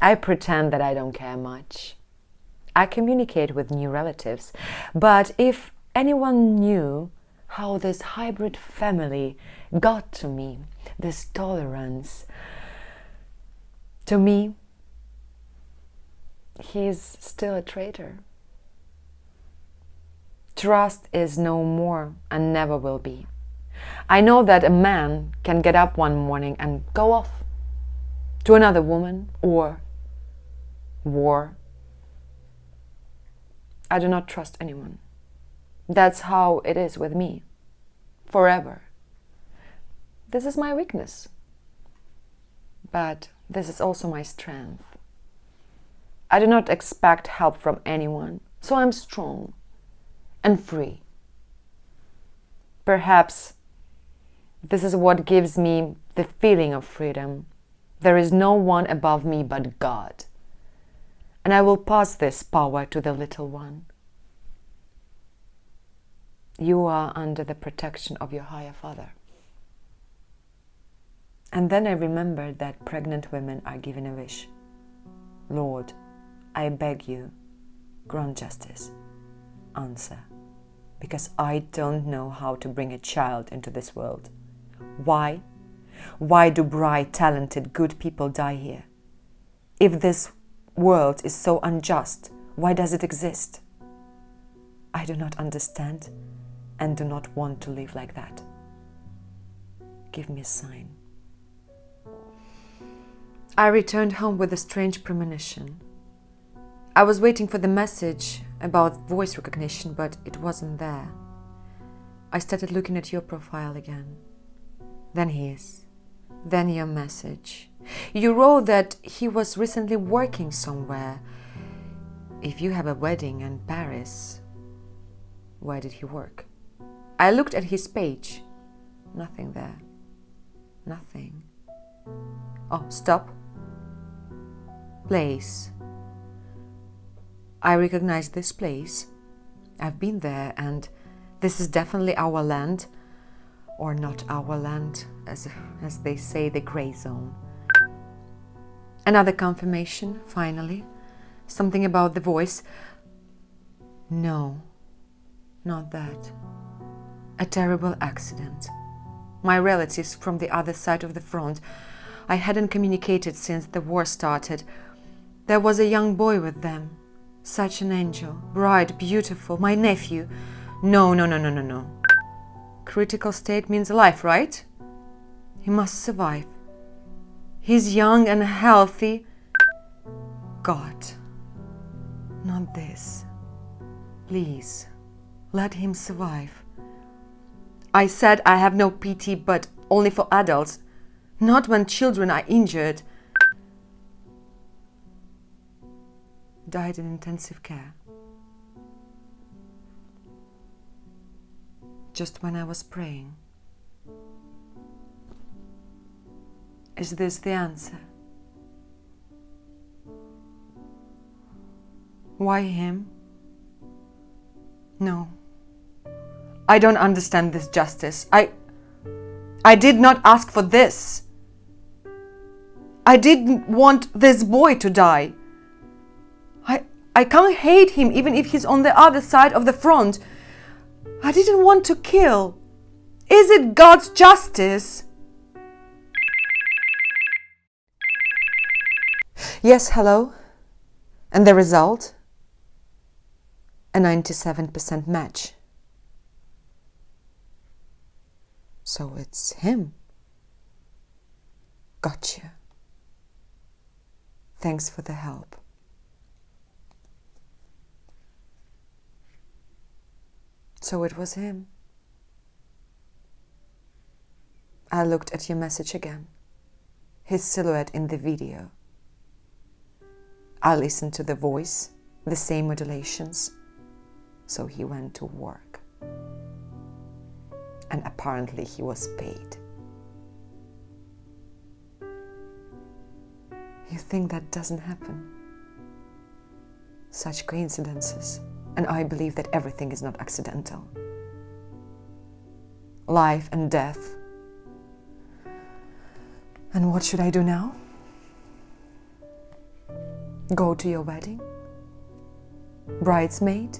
I pretend that I don't care much. I communicate with new relatives, but if anyone knew how this hybrid family got to me, this tolerance, to me, he's still a traitor. Trust is no more and never will be. I know that a man can get up one morning and go off to another woman or war. I do not trust anyone. That's how it is with me, forever. This is my weakness, but this is also my strength. I do not expect help from anyone, so I'm strong and free. Perhaps this is what gives me the feeling of freedom. There is no one above me but God, and I will pass this power to the little one. You are under the protection of your higher Father. And then I remembered that pregnant women are given a wish. Lord, I beg you, grant justice. Answer, because I don't know how to bring a child into this world. Why? Why do bright, talented, good people die here? If this world is so unjust, why does it exist? I do not understand and do not want to live like that. Give me a sign. I returned home with a strange premonition. I was waiting for the message about voice recognition, but it wasn't there. I started looking at your profile again. Then his. Then your message. You wrote that he was recently working somewhere. If you have a wedding in Paris, where did he work? I looked at his page. Nothing there. Nothing. Oh, stop. Place. I recognize this place. I've been there, and this is definitely our land. Or not our land, as they say, the grey zone. Another confirmation, finally. Something about the voice. No, not that. A terrible accident. My relatives from the other side of the front. I hadn't communicated since the war started. There was a young boy with them. Such an angel, bright, beautiful, my nephew. No. Critical state means life, right? He must survive. He's young and healthy. God, not this. Please, let him survive. I said I have no pity, but only for adults, not when children are injured. Died in intensive care. Just when I was praying. Is this the answer? Why him? No. I don't understand this justice. I did not ask for this. I didn't want this boy to die. I can't hate him even if he's on the other side of the front. I didn't want to kill. Is it God's justice? Yes, hello. And the result? A 97% match. So it's him. Gotcha. Thanks for the help. So it was him. I looked at your message again. His silhouette in the video. I listened to the voice, the same modulations. So he went to work. And apparently he was paid. You think that doesn't happen? Such coincidences. And I believe that everything is not accidental. Life and death. And what should I do now? Go to your wedding? Bridesmaid?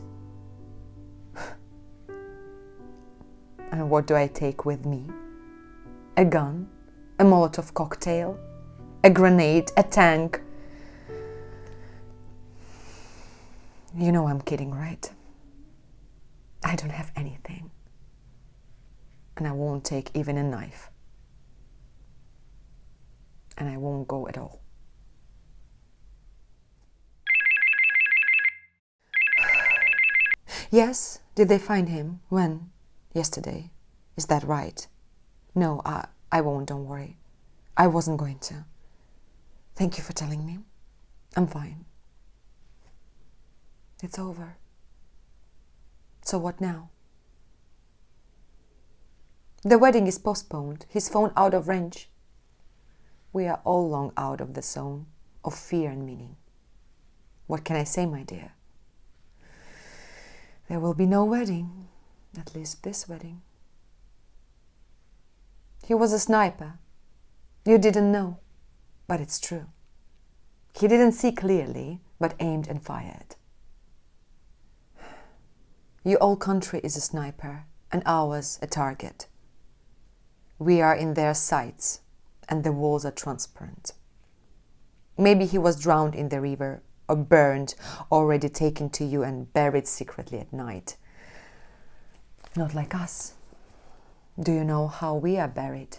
And what do I take with me? A gun? A Molotov cocktail? A grenade? A tank? You know I'm kidding, right? I don't have anything. And I won't take even a knife. And I won't go at all. Yes, did they find him? When? Yesterday. Is that right? No, I won't, don't worry. I wasn't going to. Thank you for telling me. I'm fine. It's over. So what now? The wedding is postponed. His phone out of range. We are all long out of the zone of fear and meaning. What can I say, my dear? There will be no wedding, at least this wedding. He was a sniper. You didn't know, but it's true. He didn't see clearly, but aimed and fired. Your whole country is a sniper, and ours a target. We are in their sights, and the walls are transparent. Maybe he was drowned in the river, or burned, already taken to you and buried secretly at night. Not like us. Do you know how we are buried?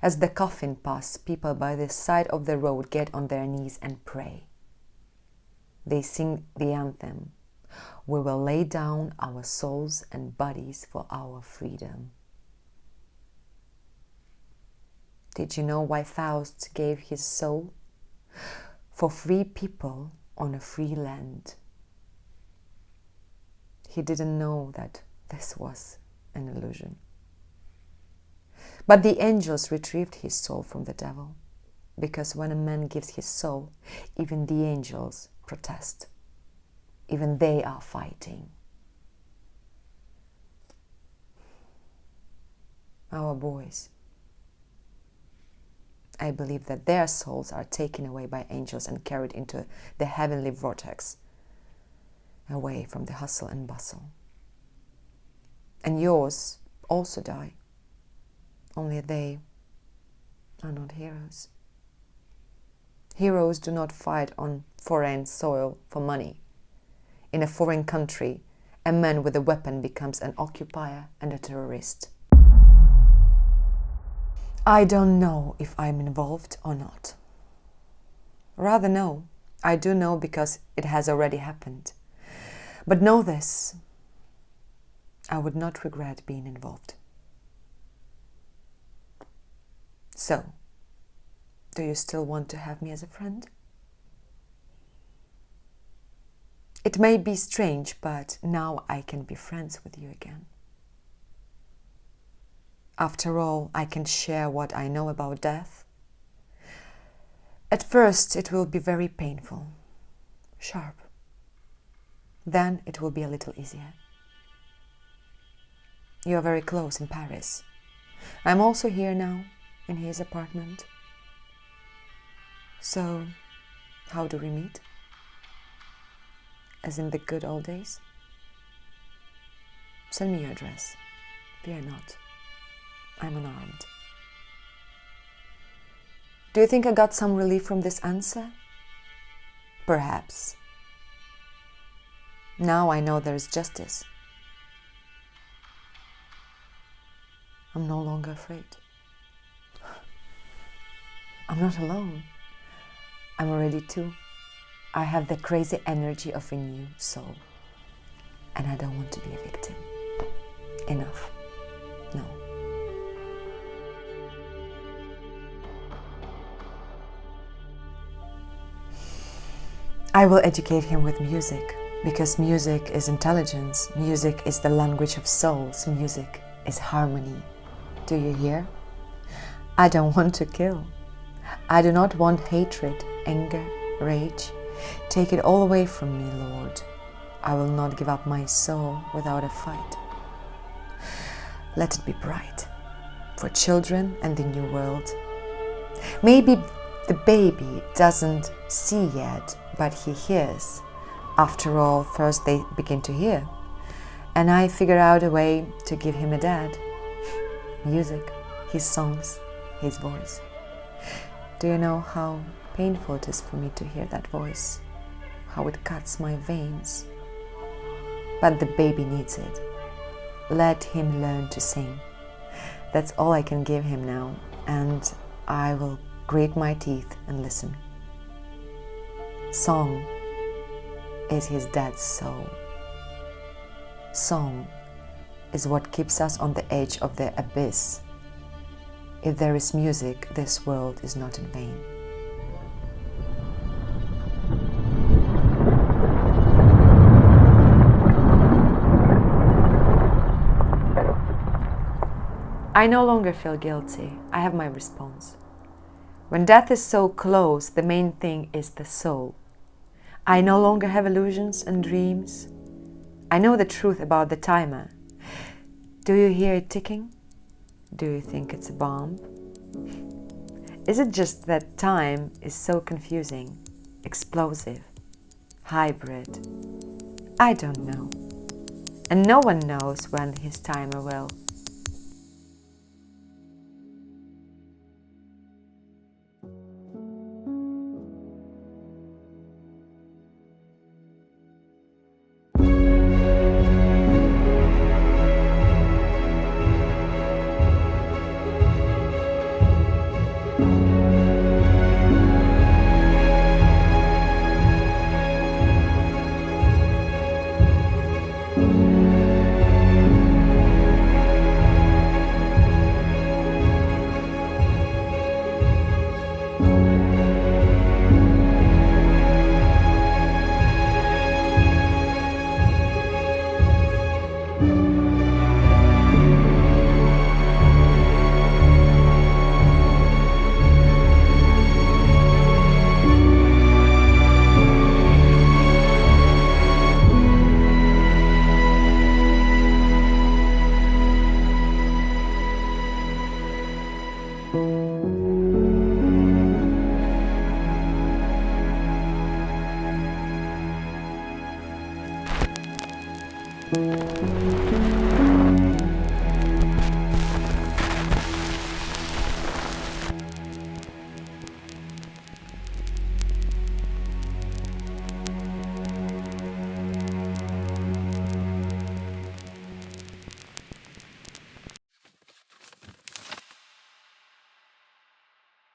As the coffin passes, people by the side of the road get on their knees and pray. They sing the anthem. We will lay down our souls and bodies for our freedom. Did you know why Faust gave his soul? For free people on a free land. He didn't know that this was an illusion. But the angels retrieved his soul from the devil, because when a man gives his soul, even the angels protest. Even they are fighting. Our boys, I believe that their souls are taken away by angels and carried into the heavenly vortex, away from the hustle and bustle. And yours also die, only they are not heroes. Heroes do not fight on foreign soil for money. In a foreign country, a man with a weapon becomes an occupier and a terrorist. I don't know if I'm involved or not. Rather no, I do know because it has already happened. But know this, I would not regret being involved. So, do you still want to have me as a friend? It may be strange, but now I can be friends with you again. After all, I can share what I know about death. At first, it will be very painful, sharp. Then it will be a little easier. You are very close in Paris. I'm also here now, in his apartment. So, how do we meet? As in the good old days? Send me your address. Fear not. I'm unarmed. Do you think I got some relief from this answer? Perhaps. Now I know there is justice. I'm no longer afraid. I'm not alone. I'm already two. I have the crazy energy of a new soul. And I don't want to be a victim. Enough. No. I will educate him with music, because music is intelligence, music is the language of souls, music is harmony. Do you hear? I don't want to kill. I do not want hatred, anger, rage. Take it all away from me, Lord. I will not give up my soul without a fight. Let it be bright for children and the new world. Maybe the baby doesn't see yet, but he hears. After all, first they begin to hear. And I figure out a way to give him a dad. Music, his songs, his voice. Do you know how painful it is for me to hear that voice? How it cuts my veins. But the baby needs it. Let him learn to sing. That's all I can give him now, and I will grit my teeth and listen. Song is his dad's soul. Song is what keeps us on the edge of the abyss. If there is music, this world is not in vain. I no longer feel guilty. I have my response. When death is so close, the main thing is the soul. I no longer have illusions and dreams. I know the truth about the timer. Do you hear it ticking? Do you think it's a bomb? Is it just that time is so confusing, explosive, hybrid? I don't know. And no one knows when his timer will.